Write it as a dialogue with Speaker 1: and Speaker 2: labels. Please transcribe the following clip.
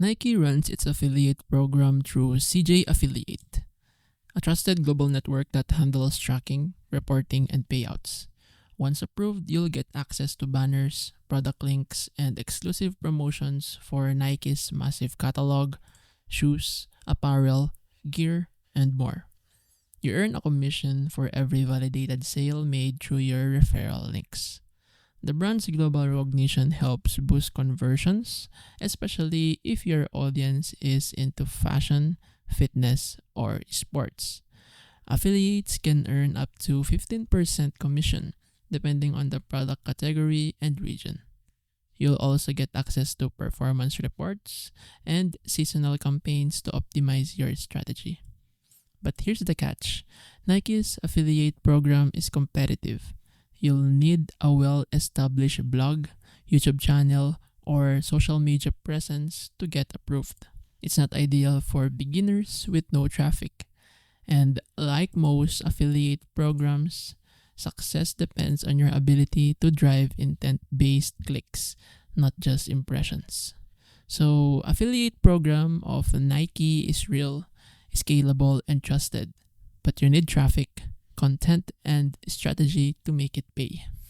Speaker 1: Nike runs its affiliate program through CJ Affiliate, a trusted global network that handles tracking, reporting, and payouts. Once approved, you'll get access to banners, product links, and exclusive promotions for Nike's massive catalog, shoes, apparel, gear, and more. You earn a commission for every validated sale made through your referral links. The brand's global recognition helps boost conversions, especially if your audience is into fashion, fitness, or sports. Affiliates can earn up to 15% commission, depending on the product category and region. You'll also get access to performance reports and seasonal campaigns to optimize your strategy. But here's the catch: Nike's affiliate program is competitive. You'll need a well established blog, YouTube channel, or social media presence to get approved. It's not ideal for beginners with no traffic. And like most affiliate programs, success depends on your ability to drive intent based clicks, not just impressions. So, affiliate program of Nike is real, scalable, and trusted, but you need traffic, content, and strategy to make it pay.